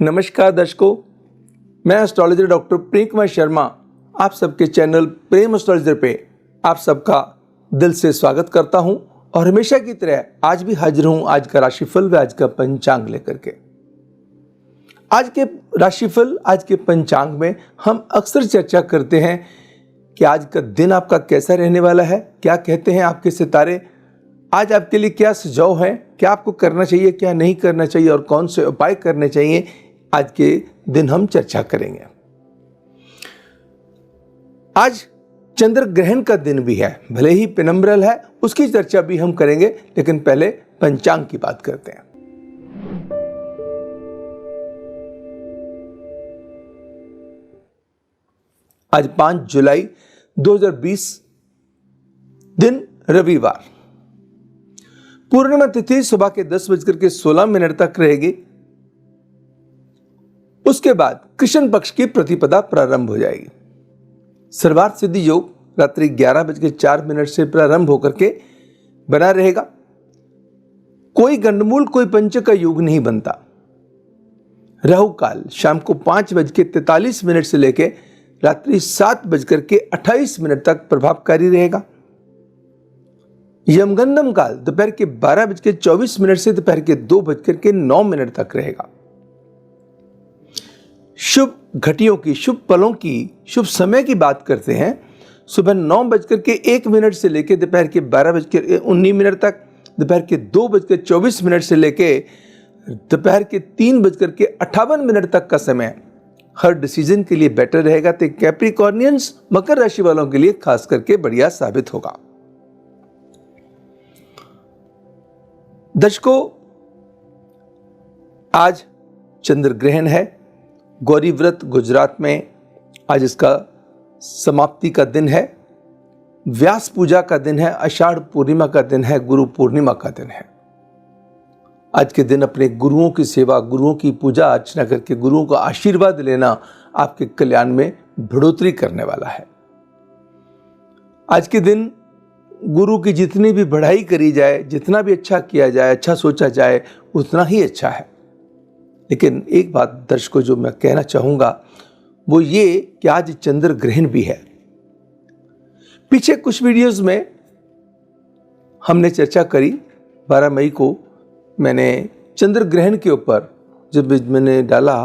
नमस्कार दर्शकों, मैं एस्ट्रोलॉजर डॉक्टर प्रेम कुमार शर्मा आप सबके चैनल प्रेम एस्ट्रोलॉजर पे आप सबका दिल से स्वागत करता हूं और हमेशा की तरह आज भी हाजिर हूं आज का राशिफल व आज का पंचांग लेकर के। आज के राशिफल, आज के पंचांग में हम अक्सर चर्चा करते हैं कि आज का दिन आपका कैसा रहने वाला है, क्या कहते हैं आपके सितारे, आज आपके लिए क्या सुझाव है, क्या आपको करना चाहिए, क्या नहीं करना चाहिए और कौन से उपाय करने चाहिए, आज के दिन हम चर्चा करेंगे। आज चंद्र ग्रहण का दिन भी है, भले ही पेनम्ब्रल है, उसकी चर्चा भी हम करेंगे, लेकिन पहले पंचांग की बात करते हैं। आज 5 जुलाई 2020 दिन रविवार, पूर्णिमा तिथि सुबह के 10:16 तक रहेगी। उसके बाद कृष्ण पक्ष की प्रतिपदा प्रारंभ हो जाएगी। सर्वार्थ सिद्धि योग रात्रि 11:04 से प्रारंभ होकर के बना रहेगा। कोई गंडमूल, कोई पंचक का योग नहीं बनता। राहु काल शाम को 5:43 से लेकर रात्रि 7:28 तक प्रभावकारी रहेगा। यमगंडम काल दोपहर के 12:24 से दोपहर के 2:09 तक रहेगा। शुभ घटियों की, शुभ पलों की, शुभ समय की बात करते हैं। सुबह 9:01 से लेकर दोपहर के 12:19 तक, दोपहर के 2:24 से लेकर दोपहर के 3:58 तक का समय हर डिसीजन के लिए बेटर रहेगा। तो कैप्रिकॉर्नियंस, मकर राशि वालों के लिए खास करके बढ़िया साबित होगा। दर्शकों, आज चंद्र ग्रहण है। गौरी व्रत गुजरात में आज इसका समाप्ति का दिन है। व्यास पूजा का दिन है, आषाढ़ पूर्णिमा का दिन है, गुरु पूर्णिमा का दिन है। आज के दिन अपने गुरुओं की सेवा, गुरुओं की पूजा अर्चना करके गुरुओं का आशीर्वाद लेना आपके कल्याण में बढ़ोतरी करने वाला है। आज के दिन गुरु की जितनी भी बढ़ाई करी जाए, जितना भी अच्छा किया जाए, अच्छा सोचा जाए, उतना ही अच्छा है। लेकिन एक बात दर्शकों जो मैं कहना चाहूंगा वो ये कि आज चंद्र ग्रहण भी है। पीछे कुछ वीडियोस में हमने चर्चा करी। 12 मई को मैंने चंद्र ग्रहण के ऊपर जब मैंने डाला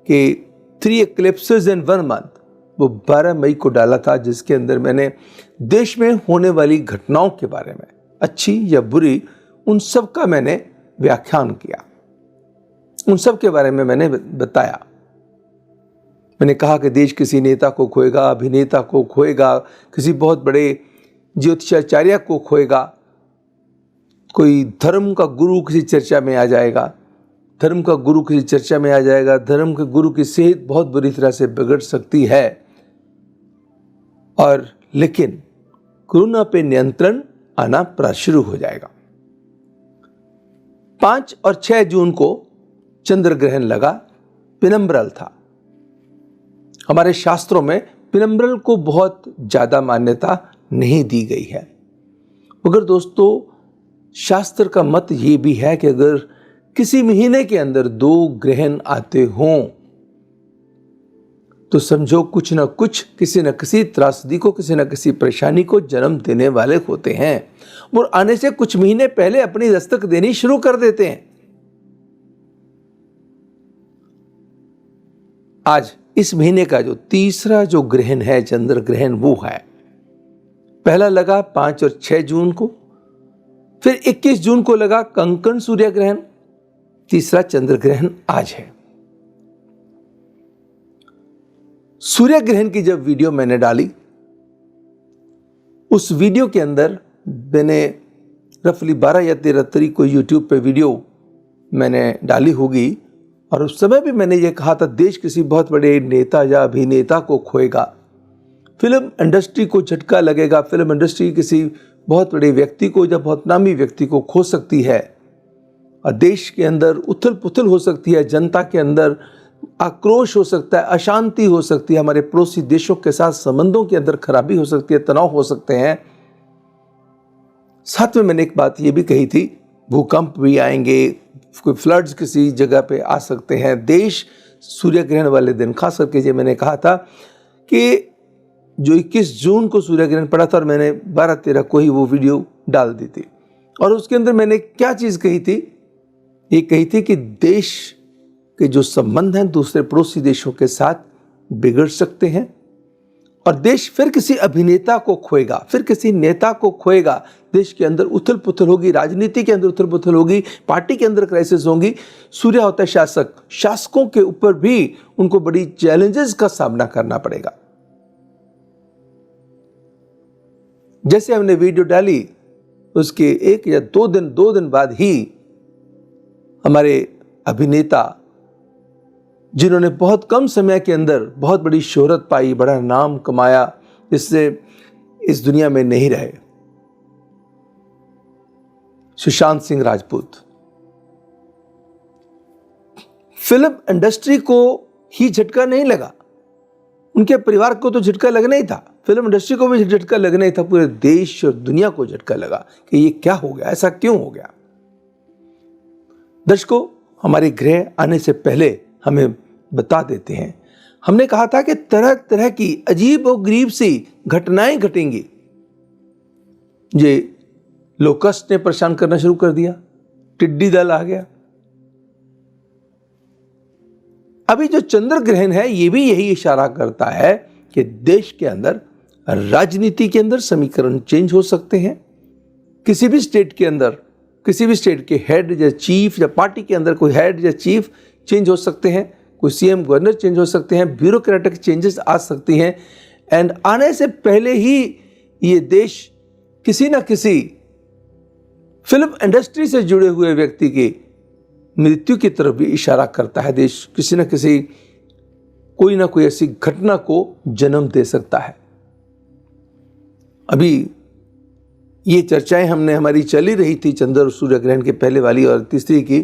कि 3 eclipses in 1 month, वो 12 मई को डाला था, जिसके अंदर मैंने देश में होने वाली घटनाओं के बारे में, अच्छी या बुरी, उन सब का मैंने व्याख्यान किया, उन सब के बारे में मैंने बताया। मैंने कहा कि देश किसी नेता को खोएगा, अभिनेता को खोएगा, किसी बहुत बड़े ज्योतिषाचार्य को खोएगा, कोई धर्म का गुरु किसी चर्चा में आ जाएगा, धर्म का गुरु किसी चर्चा में आ जाएगा, धर्म के गुरु की सेहत बहुत बुरी तरह से बिगड़ सकती है। और लेकिन कोरोना पे नियंत्रण आना शुरू हो जाएगा। 5 और 6 जून को चंद्र ग्रहण लगा, पेनम्ब्रल था। हमारे शास्त्रों में पेनम्ब्रल को बहुत ज्यादा मान्यता नहीं दी गई है, मगर दोस्तों शास्त्र का मत ये भी है कि अगर किसी महीने के अंदर 2 ग्रहण आते हों तो समझो कुछ ना कुछ, किसी न किसी त्रासदी को, किसी न किसी परेशानी को जन्म देने वाले होते हैं। वो आने से कुछ महीने पहले अपनी दस्तक देनी शुरू कर देते हैं। आज इस महीने का जो तीसरा जो ग्रहण है, चंद्र ग्रहण, वो है। पहला लगा 5 और 6 जून को, फिर 21 जून को लगा कंकण सूर्य ग्रहण, तीसरा चंद्र ग्रहण आज है। सूर्य ग्रहण की जब वीडियो मैंने डाली, उस वीडियो के अंदर मैंने रफली 12 या 13 तारीख को यूट्यूब पे वीडियो मैंने डाली होगी, और उस समय भी मैंने ये कहा था देश किसी बहुत बड़े नेता या अभिनेता को खोएगा, फिल्म इंडस्ट्री को झटका लगेगा, फिल्म इंडस्ट्री किसी बहुत बड़े व्यक्ति को या बहुत नामी व्यक्ति को खो सकती है, और देश के अंदर उथल पुथल हो सकती है, जनता के अंदर आक्रोश हो सकता है, अशांति हो सकती है, हमारे पड़ोसी देशों के साथ संबंधों के अंदर खराबी हो सकती है, तनाव हो सकते हैं। साथ में मैंने एक बात ये भी कही थी, भूकंप भी आएंगे, कोई फ्लड्स किसी जगह पे आ सकते हैं। देश सूर्य ग्रहण वाले दिन, खास करके जो मैंने कहा था कि जो 21 जून को सूर्य ग्रहण पड़ा था और मैंने 12-13 को ही वो वीडियो डाल दी थी, और उसके अंदर मैंने क्या चीज़ कही थी, ये कही थी कि देश के जो संबंध हैं दूसरे पड़ोसी देशों के साथ बिगड़ सकते हैं और देश फिर किसी अभिनेता को खोएगा, फिर किसी नेता को खोएगा। देश के अंदर उथल पुथल होगी, राजनीति के अंदर उथल पुथल होगी, पार्टी के अंदर क्राइसिस होंगी। सूर्य होता है शासक, शासकों के ऊपर भी उनको बड़ी चैलेंजेस का सामना करना पड़ेगा। जैसे हमने वीडियो डाली उसके 1 या 2 दिन बाद ही हमारे अभिनेता, जिन्होंने बहुत कम समय के अंदर बहुत बड़ी शोहरत पाई, बड़ा नाम कमाया, जिससे इस दुनिया में नहीं रहे, सुशांत सिंह राजपूत। फिल्म इंडस्ट्री को ही झटका नहीं लगा, उनके परिवार को तो झटका लगना ही था, फिल्म इंडस्ट्री को भी झटका लगना ही था, पूरे देश और दुनिया को झटका लगा कि ये क्या हो गया, ऐसा क्यों हो गया। दर्शकों, हमारे ग्रह आने से पहले हमें बता देते हैं, हमने कहा था कि तरह तरह की अजीब और गरीब सी घटनाएं घटेंगी। ये लोकस्ट ने परेशान करना शुरू कर दिया, टिड्डी दल आ गया। अभी जो चंद्र ग्रहण है ये भी यही इशारा करता है कि देश के अंदर, राजनीति के अंदर समीकरण चेंज हो सकते हैं। किसी भी स्टेट के अंदर, किसी भी स्टेट के हेड या चीफ, या पार्टी के अंदर कोई हेड या चीफ चेंज हो सकते हैं, कोई सीएम गवर्नर चेंज हो सकते हैं, ब्यूरोक्रेटिक चेंजेस आ सकती हैं। एंड आने से पहले ही ये देश किसी ना किसी फिल्म इंडस्ट्री से जुड़े हुए व्यक्ति की मृत्यु की तरफ भी इशारा करता है। देश किसी ना किसी, कोई ना कोई ऐसी घटना को जन्म दे सकता है। अभी ये चर्चाएं हमारी चली रही थी चंद्र और सूर्य ग्रहण के पहले वाली और तीसरी की,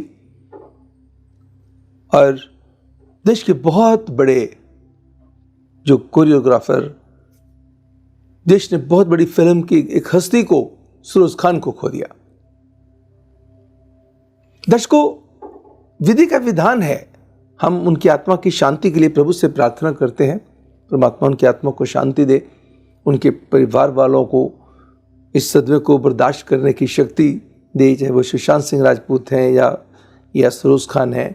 और देश के बहुत बड़े जो कोरियोग्राफर, देश ने बहुत बड़ी फिल्म की एक हस्ती को, सरोज खान को खो दिया। दर्शकों, विधि का विधान है, हम उनकी आत्मा की शांति के लिए प्रभु से प्रार्थना करते हैं, परमात्मा उनकी आत्मा को शांति दे, उनके परिवार वालों को इस सदमे को बर्दाश्त करने की शक्ति दे, चाहे वो सुशांत सिंह राजपूत हैं या सरोज खान हैं।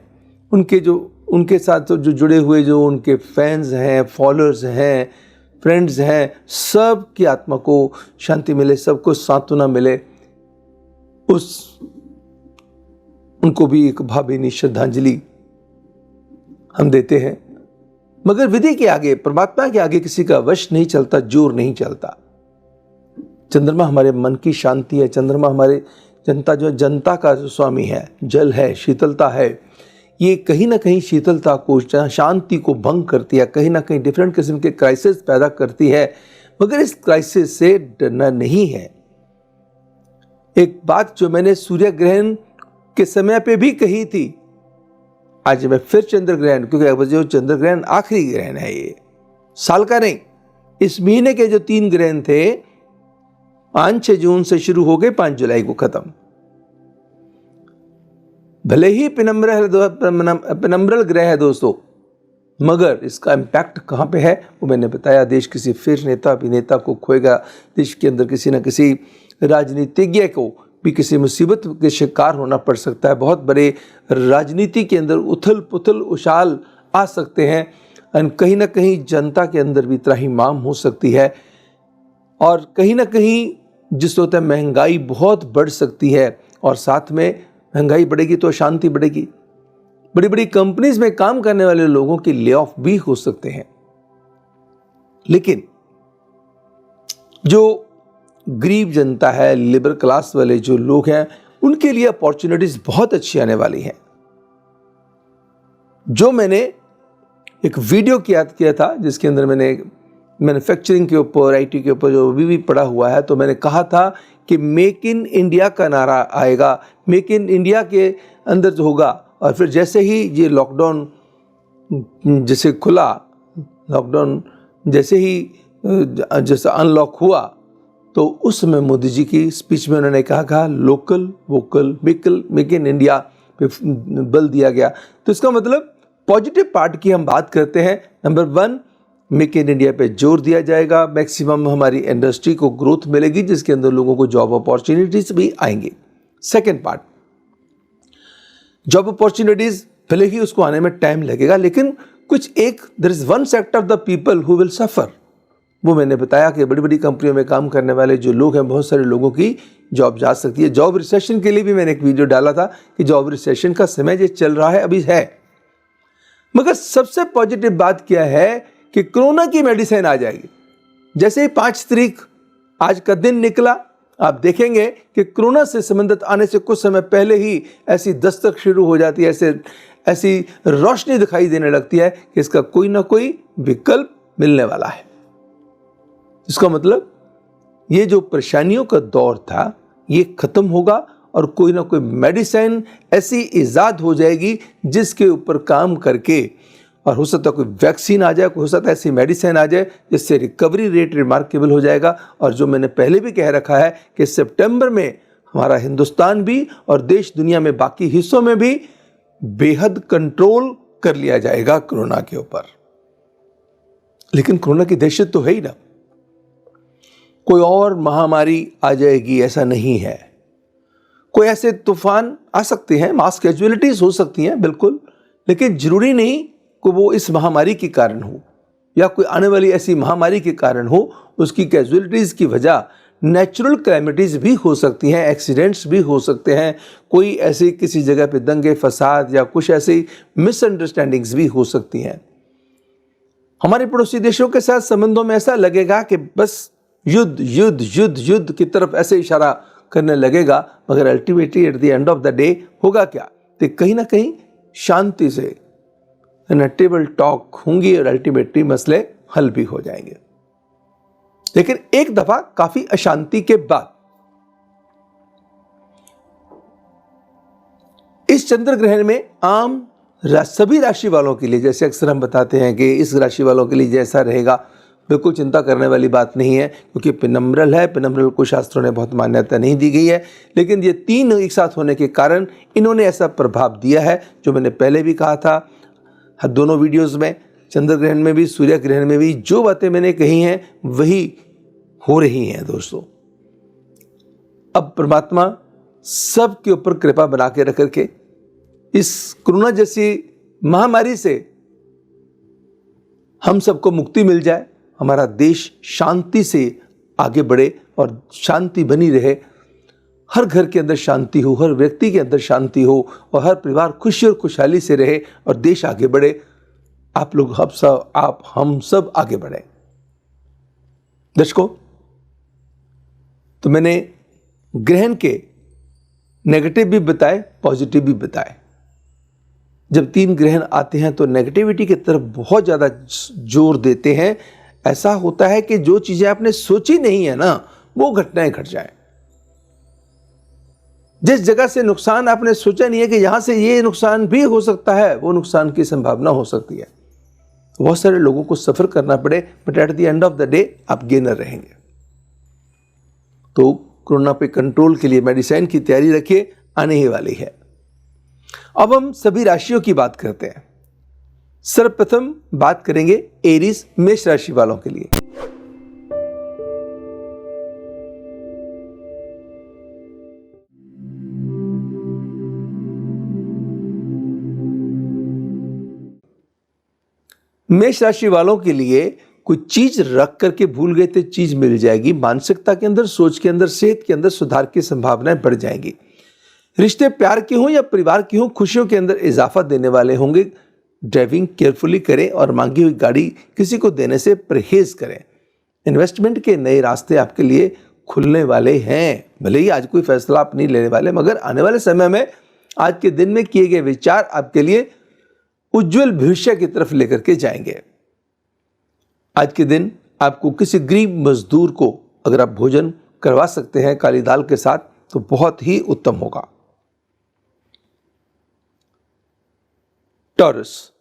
उनके साथ जो जुड़े हुए जो उनके फैंस हैं, फॉलोअर्स हैं, फ्रेंड्स हैं, सब की आत्मा को शांति मिले, सबको सांत्वना मिले। उनको भी एक भावभीनी श्रद्धांजलि हम देते हैं। मगर विधि के आगे, परमात्मा के आगे किसी का वश नहीं चलता, जोर नहीं चलता। चंद्रमा हमारे मन की शांति है, चंद्रमा हमारे जनता का जो स्वामी है, जल है, शीतलता है। ये कहीं ना कहीं शीतलता को, शांति को भंग करती है, कहीं ना कहीं डिफरेंट किस्म के क्राइसिस पैदा करती है। मगर इस क्राइसिस से डरना नहीं है। एक बात जो मैंने सूर्य ग्रहण के समय पे भी कही थी, आज मैं फिर चंद्र ग्रहण, क्योंकि जो चंद्र ग्रहण आखिरी ग्रहण है, ये साल का नहीं, इस महीने के जो 3 ग्रहण थे 5-6 जून से शुरू हो गए, 5 जुलाई को खत्म। भले ही पेनम्ब्रल ग्रह है दोस्तों, मगर इसका इम्पैक्ट कहाँ पे है वो मैंने बताया। देश किसी फिर नेता अभिनेता को खोएगा, देश के अंदर किसी न किसी राजनीतिज्ञ को भी किसी मुसीबत के शिकार होना पड़ सकता है। बहुत बड़े राजनीति के अंदर उथल पुथल उछाल आ सकते हैं, और कहीं ना कहीं जनता के अंदर भी त्राहिमाम हो सकती है, और कहीं ना कहीं जिस होता है महंगाई बहुत बढ़ सकती है, और साथ में महंगाई बढ़ेगी तो अशांति बढ़ेगी। बड़ी बड़ी कंपनीज में काम करने वाले लोगों की ले ऑफ भी हो सकते हैं। लेकिन जो गरीब जनता है, लिबर क्लास वाले जो लोग हैं, उनके लिए अपॉर्चुनिटीज बहुत अच्छी आने वाली हैं। जो मैंने एक वीडियो किया था जिसके अंदर मैंने मैन्युफैक्चरिंग के ऊपर, आईटी के ऊपर जो भी पड़ा हुआ है, तो मैंने कहा था कि मेक इन इंडिया का नारा आएगा, मेक इन इंडिया के अंदर जो होगा। और फिर जैसे ही ये लॉकडाउन जैसे खुला, लॉकडाउन जैसे ही जैसे अनलॉक हुआ, तो उस समय मोदी जी की स्पीच में उन्होंने कहा local vocal make in India, पे बल दिया गया। तो इसका मतलब पॉजिटिव पार्ट की हम बात करते हैं, नंबर 1 मेक इन इंडिया पे जोर दिया जाएगा, मैक्सिमम हमारी इंडस्ट्री को ग्रोथ मिलेगी जिसके अंदर लोगों को जॉब अपॉर्चुनिटीज भी आएंगी। सेकेंड पार्ट, जॉब अपॉर्चुनिटीज भले ही उसको आने में टाइम लगेगा, लेकिन कुछ एक there is one sector of the people who will suffer. वो मैंने बताया कि बड़ी बड़ी कंपनियों में काम करने वाले जो लोग हैं, बहुत सारे लोगों की जॉब जा सकती है। जॉब रिसेशन के लिए भी मैंने एक वीडियो डाला था कि जॉब रिसेशन का समय जो चल रहा है अभी है, मगर सबसे पॉजिटिव बात क्या है कि कोरोना की मेडिसिन आ जाएगी। जैसे ही 5 तारीख आज का दिन निकला, आप देखेंगे कि कोरोना से संबंधित आने से कुछ समय पहले ही ऐसी दस्तक शुरू हो जाती है, ऐसी रोशनी दिखाई देने लगती है कि इसका कोई ना कोई विकल्प मिलने वाला है। इसका मतलब ये जो परेशानियों का दौर था ये खत्म होगा और कोई ना कोई मेडिसिन ऐसी इजाद हो जाएगी जिसके ऊपर काम करके, और हो सकता है कोई वैक्सीन आ जाए, हो सकता है ऐसी मेडिसिन आ जाए जिससे रिकवरी रेट रिमार्केबल हो जाएगा। और जो मैंने पहले भी कह रखा है कि सितंबर में हमारा हिंदुस्तान भी और देश दुनिया में बाकी हिस्सों में भी बेहद कंट्रोल कर लिया जाएगा कोरोना के ऊपर। लेकिन कोरोना की दहशत तो है ही ना, कोई और महामारी आ जाएगी ऐसा नहीं है। कोई ऐसे तूफान आ सकते हैं, मास कैजुअलिटीज हो सकती हैं बिल्कुल, लेकिन जरूरी नहीं कि वो इस महामारी के कारण हो या कोई आने वाली ऐसी महामारी के कारण हो। उसकी कैजुअलिटीज की वजह नेचुरल कैलेमिटीज भी हो सकती हैं, एक्सीडेंट्स भी हो सकते हैं, कोई ऐसी किसी जगह पे दंगे फसाद या कुछ ऐसी मिसअंडरस्टैंडिंग्स भी हो सकती हैं। हमारे पड़ोसी देशों के साथ संबंधों में ऐसा लगेगा कि बस युद्ध युद्ध युद्ध युद्ध की तरफ ऐसे इशारा करने लगेगा, मगर ultimately at the end of the day होगा क्या, तो कहीं ना कहीं शांति से टेबल टॉक होंगी और अल्टीमेटली मसले हल भी हो जाएंगे। लेकिन एक दफा काफी अशांति के बाद इस चंद्र ग्रहण में आम सभी राशि वालों के लिए, जैसे अक्सर हम बताते हैं कि इस राशि वालों के लिए जैसा रहेगा, बिल्कुल चिंता करने वाली बात नहीं है, क्योंकि पेनम्ब्रल है। पेनम्ब्रल को शास्त्रों ने बहुत मान्यता नहीं दी गई है, लेकिन ये 3 एक साथ होने के कारण इन्होंने ऐसा प्रभाव दिया है जो मैंने पहले भी कहा था दोनों वीडियोस में, चंद्र ग्रहण में भी सूर्य ग्रहण में भी जो बातें मैंने कही हैं वही हो रही हैं दोस्तों। अब परमात्मा सबके ऊपर कृपा बना के रख करके इस कोरोना जैसी महामारी से हम सबको मुक्ति मिल जाए, हमारा देश शांति से आगे बढ़े और शांति बनी रहे, हर घर के अंदर शांति हो, हर व्यक्ति के अंदर शांति हो और हर परिवार खुशी और खुशहाली से रहे और देश आगे बढ़े। आप लोग हम सब आगे बढ़े। दर्शकों, तो मैंने ग्रहण के नेगेटिव भी बताए, पॉजिटिव भी बताए। जब 3 ग्रहण आते हैं तो नेगेटिविटी की तरफ बहुत ज़्यादा जोर देते हैं। ऐसा होता है कि जो चीज़ें आपने सोची नहीं है ना, वो घटनाएं घट जाएं। जिस जगह से नुकसान आपने सोचा नहीं है कि यहां से ये नुकसान भी हो सकता है, वो नुकसान की संभावना हो सकती है। बहुत सारे लोगों को सफर करना पड़े, but at the end of the day आप गेनर रहेंगे। तो कोरोना पे कंट्रोल के लिए मेडिसिन की तैयारी रखिए, आने ही वाली है। अब हम सभी राशियों की बात करते हैं। सर्वप्रथम बात करेंगे एरीज मेष राशि वालों के लिए। मेष राशि वालों के लिए कुछ चीज रख करके भूल गए थे, चीज मिल जाएगी। मानसिकता के अंदर, सोच के अंदर, सेहत के अंदर सुधार की संभावनाएं बढ़ जाएंगी। रिश्ते प्यार के हों या परिवार के हों, खुशियों के अंदर इजाफा देने वाले होंगे। ड्राइविंग केयरफुली करें और मांगी हुई गाड़ी किसी को देने से परहेज करें। इन्वेस्टमेंट के नए रास्ते आपके लिए खुलने वाले हैं। भले ही आज कोई फैसला आप नहीं लेने वाले, मगर आने वाले समय में आज के दिन में किए गए विचार आपके लिए उज्जवल भविष्य की तरफ लेकर के जाएंगे। आज के दिन आपको किसी गरीब मजदूर को अगर आप भोजन करवा सकते हैं काली दाल के साथ, तो बहुत ही उत्तम होगा। टॉरस,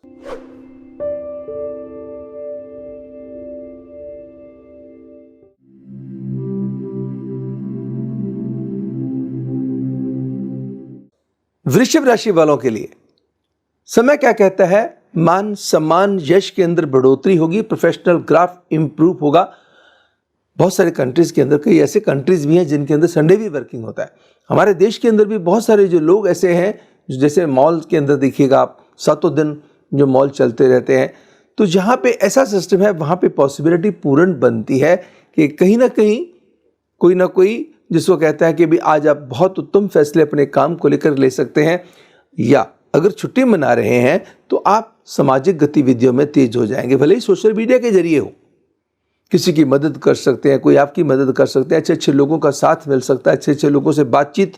वृषभ राशि वालों के लिए समय क्या कहता है? मान सम्मान यश के अंदर बढ़ोतरी होगी, प्रोफेशनल ग्राफ इंप्रूव होगा। बहुत सारे कंट्रीज के अंदर, कई ऐसे कंट्रीज भी हैं जिनके अंदर संडे भी वर्किंग होता है। हमारे देश के अंदर भी बहुत सारे जो लोग ऐसे हैं, जैसे मॉल के अंदर देखिएगा आप, 7 दिन जो मॉल चलते रहते हैं, तो जहाँ पे ऐसा सिस्टम है वहाँ पे पॉसिबिलिटी पूर्ण बनती है कि कहीं ना कहीं कोई ना कोई जिसको कहता है कि भी आज आप बहुत उत्तम फैसले अपने काम को लेकर ले सकते हैं, या अगर छुट्टी मना रहे हैं तो आप सामाजिक गतिविधियों में तेज हो जाएंगे, भले ही सोशल मीडिया के जरिए हो। किसी की मदद कर सकते हैं, कोई आपकी मदद कर सकते हैं, अच्छे अच्छे लोगों का साथ मिल सकता है, अच्छे अच्छे लोगों से बातचीत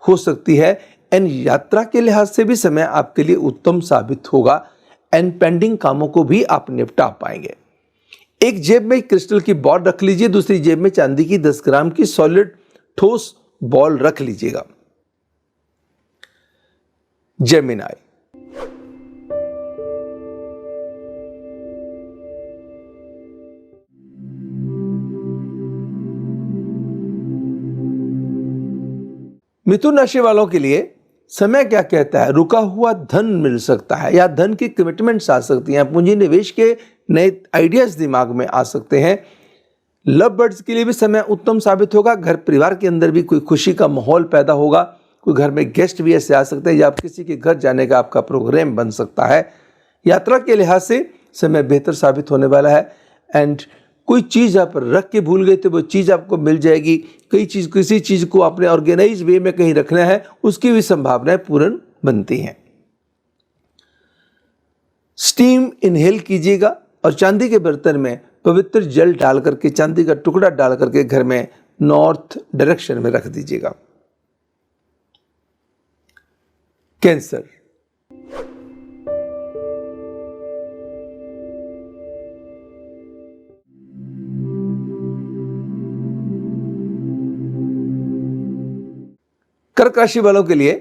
हो सकती है। एंड यात्रा के लिहाज से भी समय आपके लिए उत्तम साबित होगा एंड पेंडिंग कामों को भी आप निपटा पाएंगे। एक जेब में क्रिस्टल की बॉल रख लीजिए, दूसरी जेब में चांदी की 10 ग्राम की सॉलिड ठोस बॉल रख लीजिएगा। जेमिनाई, मिथुन राशि वालों के लिए समय क्या कहता है? रुका हुआ धन मिल सकता है या धन की कमिटमेंट्स आ सकती हैं, पूंजी निवेश के नए आइडियाज दिमाग में आ सकते हैं। लव बर्ड्स के लिए भी समय उत्तम साबित होगा। घर परिवार के अंदर भी कोई खुशी का माहौल पैदा होगा, कोई घर में गेस्ट भी ऐसे आ सकते हैं या आप किसी के घर जाने का आपका प्रोग्राम बन सकता है। यात्रा के लिहाज से समय बेहतर साबित होने वाला है एंड कोई चीज़ आप रख के भूल गए थे वो चीज़ आपको मिल जाएगी। किसी चीज़ को आपने ऑर्गेनाइज वे में कहीं रखना है, उसकी भी संभावनाएं पूर्ण बनती हैं। स्टीम इनहेल कीजिएगा और चांदी के बर्तन में पवित्र जल डाल करके, चांदी का टुकड़ा डाल करके घर में नॉर्थ डायरेक्शन में रख दीजिएगा। कैंसर, कर्क राशि वालों के लिए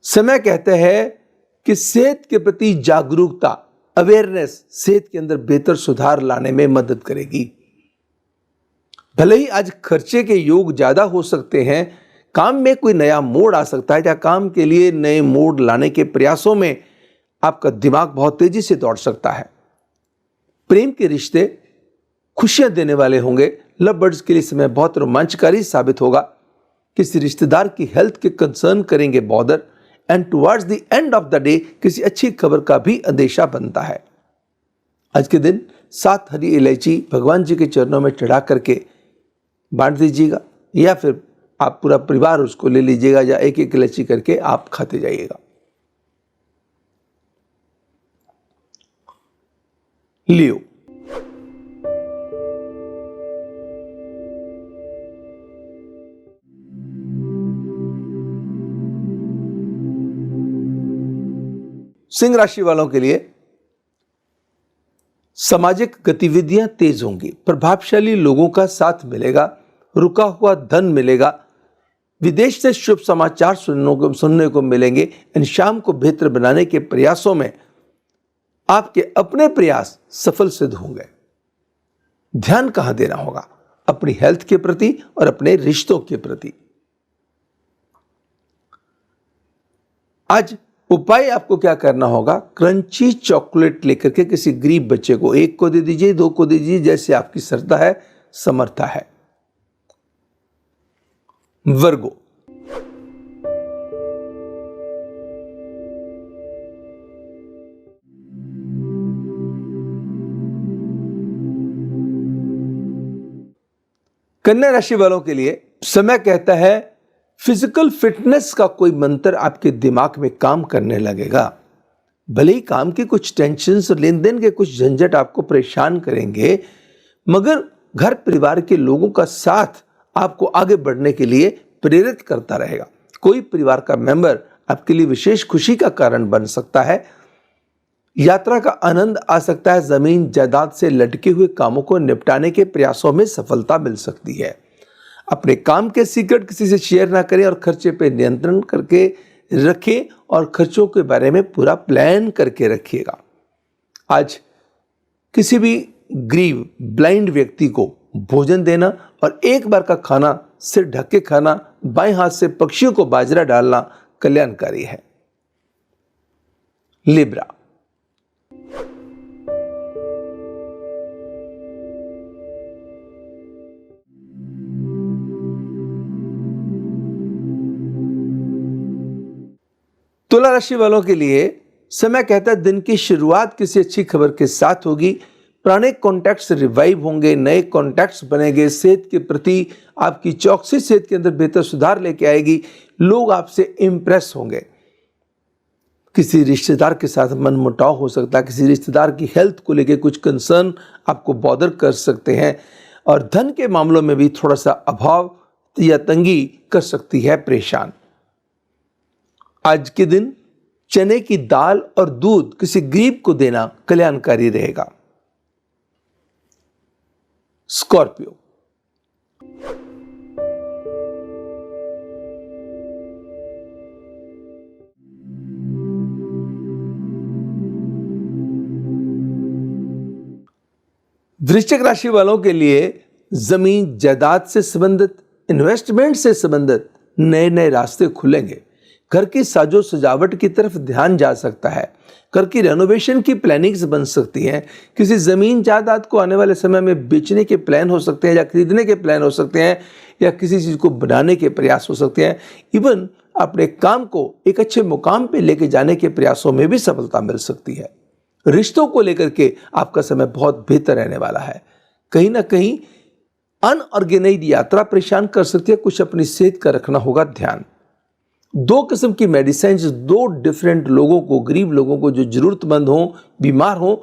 समय कहते हैं कि सेहत के प्रति जागरूकता, अवेयरनेस सेहत के अंदर बेहतर सुधार लाने में मदद करेगी। भले ही आज खर्चे के योग ज्यादा हो सकते हैं, काम में कोई नया मोड़ आ सकता है या काम के लिए नए मोड़ लाने के प्रयासों में आपका दिमाग बहुत तेजी से दौड़ सकता है। प्रेम के रिश्ते खुशियां देने वाले होंगे। लव बर्ड्स के लिए समय बहुत रोमांचकारी साबित होगा। किसी रिश्तेदार की हेल्थ के कंसर्न करेंगे bother and towards the end of the day किसी अच्छी खबर का भी अंदेशा बनता है। आज के दिन 7 हरी इलायची भगवान जी के चरणों में चढ़ा करके बांट दीजिएगा या फिर आप पूरा परिवार उसको ले लीजिएगा या एक एक इलायची करके आप खाते जाइएगा। लियो, सिंह राशि वालों के लिए सामाजिक गतिविधियां तेज होंगी, प्रभावशाली लोगों का साथ मिलेगा, रुका हुआ धन मिलेगा, विदेश से शुभ समाचार सुनने को मिलेंगे। इन शाम को बेहतर बनाने के प्रयासों में आपके अपने प्रयास सफल सिद्ध होंगे। ध्यान कहां देना होगा? अपनी हेल्थ के प्रति और अपने रिश्तों के प्रति। आज उपाय आपको क्या करना होगा? क्रंची चॉकलेट लेकर के किसी गरीब बच्चे को, 1 को दे दीजिए, 2 को दे दीजिए, जैसे आपकी श्रद्धा है, समर्था है। वर्गो, कन्या राशि वालों के लिए समय कहता है फिजिकल फिटनेस का कोई मंत्र आपके दिमाग में काम करने लगेगा। भले ही काम की कुछ टेंशन और लेन देन के कुछ झंझट आपको परेशान करेंगे, मगर घर परिवार के लोगों का साथ आपको आगे बढ़ने के लिए प्रेरित करता रहेगा। कोई परिवार का मेंबर आपके लिए विशेष खुशी का कारण बन सकता है। यात्रा का आनंद आ सकता है। जमीन जायदाद से लटके हुए कामों को निपटाने के प्रयासों में सफलता मिल सकती है। अपने काम के सीक्रेट किसी से शेयर ना करें और खर्चे पे नियंत्रण करके रखें और खर्चों के बारे में पूरा प्लान करके रखिएगा। आज किसी भी गरीब ब्लाइंड व्यक्ति को भोजन देना और एक बार का खाना सिर ढक के खाना, बाएं हाथ से पक्षियों को बाजरा डालना कल्याणकारी है। लिब्रा, तुला राशि वालों के लिए समय कहता है दिन की शुरुआत किसी अच्छी खबर के साथ होगी। पुराने कॉन्टैक्ट्स रिवाइव होंगे, नए कॉन्टैक्ट्स बनेंगे, सेहत के प्रति आपकी चौकसी सेहत के अंदर बेहतर सुधार लेके आएगी। लोग आपसे इंप्रेस होंगे। किसी रिश्तेदार के साथ मनमुटाव हो सकता है, किसी रिश्तेदार की हेल्थ को लेके कुछ कंसर्न आपको बॉदर कर सकते हैं, और धन के मामलों में भी थोड़ा सा अभाव या तंगी कर सकती है परेशान। आज के दिन चने की दाल और दूध किसी गरीब को देना कल्याणकारी रहेगा। स्कॉर्पियो, वृश्चिक राशि वालों के लिए जमीन जायदाद से संबंधित, इन्वेस्टमेंट से संबंधित नए नए रास्ते खुलेंगे। घर की साजो सजावट की तरफ ध्यान जा सकता है। घर की रेनोवेशन की प्लानिंग्स बन सकती हैं। किसी ज़मीन जायदाद को आने वाले समय में बेचने के प्लान हो सकते हैं, या खरीदने के प्लान हो सकते हैं, या किसी चीज़ को बनाने के प्रयास हो सकते हैं। इवन अपने काम को एक अच्छे मुकाम पे लेके जाने के प्रयासों में भी सफलता मिल सकती है। रिश्तों को लेकर के आपका समय बहुत बेहतर रहने वाला है। कहीं ना कहीं अनऑर्गेनाइज्ड यात्रा परेशान कर सकती है। कुछ अपनी सेहत का रखना होगा ध्यान। 2 किस्म की मेडिसिन 2 डिफरेंट लोगों को, गरीब लोगों को जो जरूरतमंद हों, बीमार हों,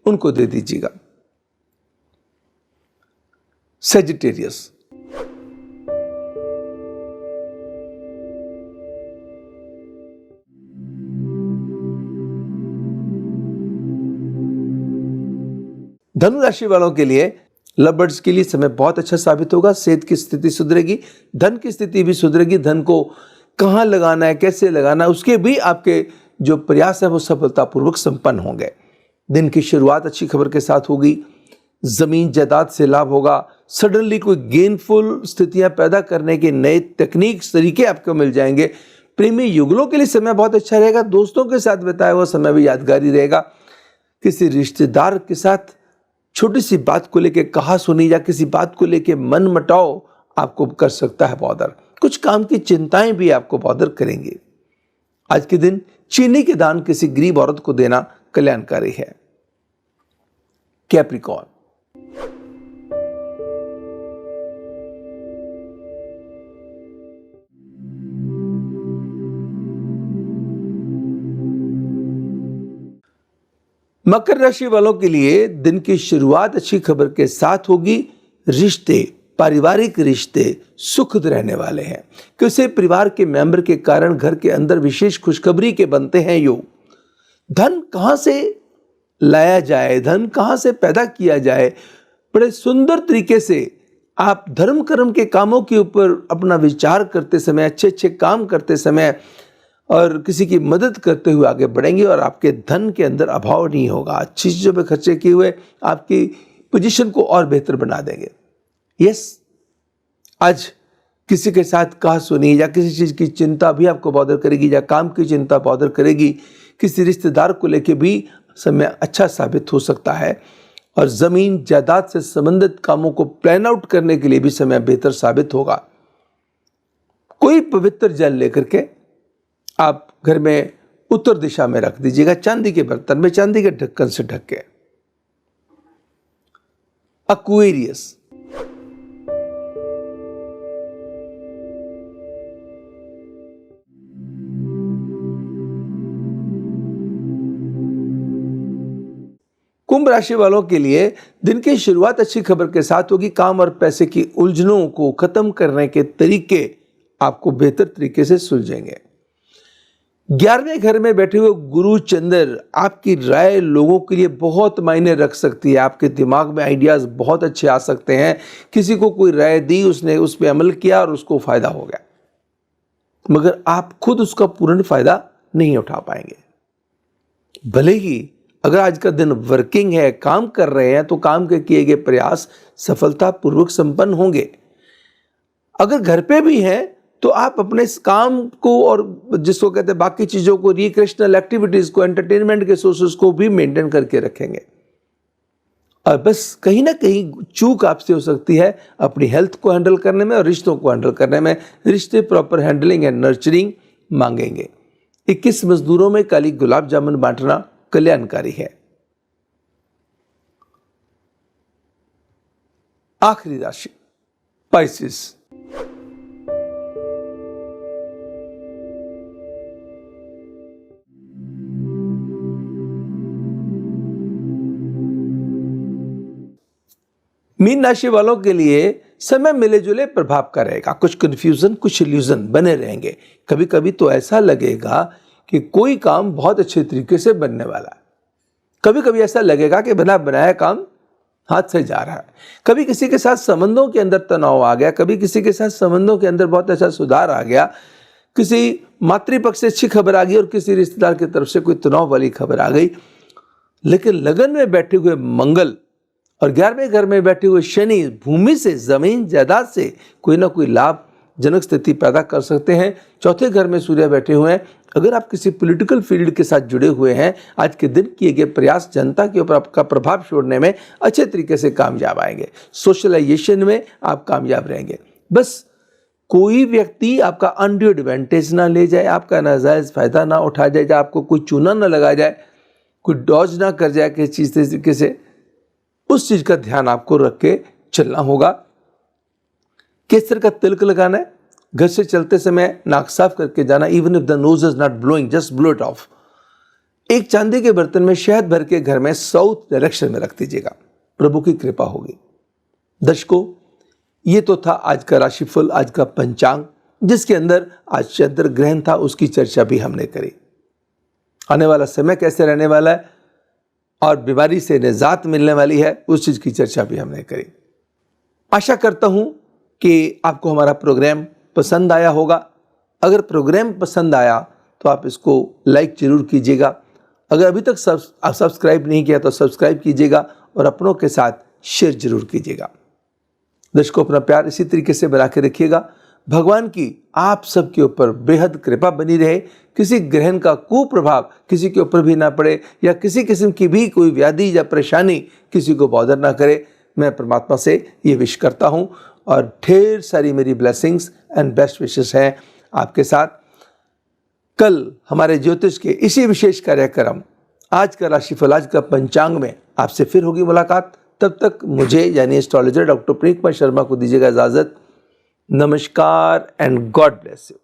उनको दे दीजिएगा। सेजिटेरियस, धनु राशि वालों के लिए लवर्स के लिए समय बहुत अच्छा साबित होगा। सेहत की स्थिति सुधरेगी, धन की स्थिति भी सुधरेगी। धन को कहाँ लगाना है, कैसे लगाना है, उसके भी आपके जो प्रयास है वो सफलतापूर्वक संपन्न होंगे। दिन की शुरुआत अच्छी खबर के साथ होगी। जमीन जायदाद से लाभ होगा। सडनली कोई गेनफुल स्थितियां पैदा करने के नए तकनीक तरीके आपको मिल जाएंगे। प्रेमी युगलों के लिए समय बहुत अच्छा रहेगा। दोस्तों के साथ बिताया हुआ समय भी यादगारी रहेगा। किसी रिश्तेदार के साथ छोटी सी बात को लेके कहा सुनी या किसी बात को लेके मन मटाव आपको कर सकता है बॉदर। कुछ काम की चिंताएं भी आपको बॉदर करेंगी। आज के दिन चीनी के दान किसी गरीब औरत को देना कल्याणकारी है। कैप्रिकॉर्न, मकर राशि वालों के लिए दिन की शुरुआत अच्छी खबर के साथ होगी। रिश्ते, पारिवारिक रिश्ते सुखद रहने वाले हैं। किसी परिवार के मेंबर के कारण घर के अंदर विशेष खुशखबरी के बनते हैं योग। धन कहां से लाया जाए, धन कहां से पैदा किया जाए, बड़े सुंदर तरीके से आप धर्म कर्म के कामों के ऊपर अपना विचार करते समय, अच्छे अच्छे काम करते समय और किसी की मदद करते हुए आगे बढ़ेंगे, और आपके धन के अंदर अभाव नहीं होगा। अच्छी चीज़ों पे खर्चे किए हुए आपकी पोजीशन को और बेहतर बना देंगे। यस, आज किसी के साथ कहा सुनी या किसी चीज़ की चिंता भी आपको बॉदर करेगी, या काम की चिंता बॉदर करेगी। किसी रिश्तेदार को लेके भी समय अच्छा साबित हो सकता है, और ज़मीन जायदाद से संबंधित कामों को प्लान आउट करने के लिए भी समय बेहतर साबित होगा। कोई पवित्र जल लेकर के आप घर में उत्तर दिशा में रख दीजिएगा, चांदी के बर्तन में, चांदी के ढक्कन से ढक के। एक्वेरियस, कुंभ राशि वालों के लिए दिन की शुरुआत अच्छी खबर के साथ होगी। काम और पैसे की उलझनों को खत्म करने के तरीके आपको बेहतर तरीके से सुलझेंगे। 11वें घर में बैठे हुए गुरु चंद्र आपकी राय लोगों के लिए बहुत मायने रख सकती है। आपके दिमाग में आइडियाज बहुत अच्छे आ सकते हैं। किसी को कोई राय दी, उसने उस पर अमल किया और उसको फायदा हो गया, मगर आप खुद उसका पूर्ण फायदा नहीं उठा पाएंगे। भले ही अगर आज का दिन वर्किंग है, काम कर रहे हैं, तो काम के किए गए प्रयास सफलतापूर्वक संपन्न होंगे। अगर घर पे भी हैं तो आप अपने इस काम को और जिसको कहते हैं बाकी चीज़ों को, रिक्रिएशनल एक्टिविटीज़ को, एंटरटेनमेंट के सोर्सेज को भी मेंटेन करके रखेंगे। और बस कहीं ना कहीं चूक आपसे हो सकती है अपनी हेल्थ को हैंडल करने में और रिश्तों को हैंडल करने में। रिश्ते प्रॉपर हैंडलिंग एंड नर्चरिंग मांगेंगे। 21 मजदूरों में काली गुलाब जामुन बांटना कल्याणकारी है। आखिरी राशि पाइसेस। मीन राशि वालों के लिए समय मिले जुले प्रभाव का रहेगा। कुछ कंफ्यूजन, कुछ इल्यूजन बने रहेंगे। कभी कभी तो ऐसा लगेगा कि कोई काम बहुत अच्छे तरीके से बनने वाला है, कभी कभी ऐसा लगेगा कि बना बनाया काम हाथ से जा रहा है। कभी किसी के साथ संबंधों के अंदर तनाव आ गया, कभी किसी के साथ संबंधों के अंदर बहुत अच्छा सुधार आ गया, किसी मातृपक्ष से अच्छी खबर आ गई और किसी रिश्तेदार की तरफ से कोई तनाव वाली खबर आ गई। लेकिन लगन में बैठे हुए मंगल और 11वें घर में बैठे हुए शनि भूमि से, जमीन जायदाद से कोई ना कोई लाभजनक स्थिति पैदा कर सकते हैं। चौथे घर में सूर्य बैठे हुए हैं। अगर आप किसी पॉलिटिकल फील्ड के साथ जुड़े हुए हैं, आज के दिन किए गए प्रयास जनता के ऊपर आपका प्रभाव छोड़ने में अच्छे तरीके से कामयाब आएंगे। सोशलाइजेशन में आप कामयाब रहेंगे। बस कोई व्यक्ति आपका अनड्यू एडवांटेज ना ले जाए, आपका नाजायज फायदा ना उठा जाए, आपको कोई चूना ना लगा जाए, कोई डॉज ना कर जाए किसी चीज तरीके से, उस चीज का ध्यान आपको रख के चलना होगा। केसर का तिलक लगाना है। घर से चलते समय नाक साफ करके जाना। Even if the nose is not blowing, just blow it of. एक चांदी के बर्तन में शहद भर के घर में साउथ डायरेक्शन में रख दीजिएगा, प्रभु की कृपा होगी। दर्शकों, ये तो था आज का राशिफल, आज का पंचांग, जिसके अंदर आज चंद्र ग्रहण था, उसकी चर्चा भी हमने करी। आने वाला समय कैसे रहने वाला है और बीमारी से निजात मिलने वाली है, उस चीज की चर्चा भी हमने करी। आशा करता हूं कि आपको हमारा प्रोग्राम पसंद आया होगा। अगर प्रोग्राम पसंद आया तो आप इसको लाइक जरूर कीजिएगा। अगर अभी तक सब्सक्राइब नहीं किया तो सब्सक्राइब कीजिएगा और अपनों के साथ शेयर जरूर कीजिएगा। दर्शकों, अपना प्यार इसी तरीके से बना के रखिएगा। भगवान की आप सबके ऊपर बेहद कृपा बनी रहे। किसी ग्रहण का कुप्रभाव किसी के ऊपर भी ना पड़े, या किसी किस्म की भी कोई व्याधि या परेशानी किसी को बॉदर ना करे। मैं परमात्मा से ये विश करता हूँ और ढेर सारी मेरी ब्लेसिंग्स एंड बेस्ट विशेस हैं आपके साथ। कल हमारे ज्योतिष के इसी विशेष कार्यक्रम आज का राशिफल, आज का पंचांग में आपसे फिर होगी मुलाकात। तब तक मुझे यानी एस्ट्रोलॉजर डॉक्टर प्रणीत कुमार शर्मा को दीजिएगा इजाजत। नमस्कार एंड गॉड ब्लेस यू।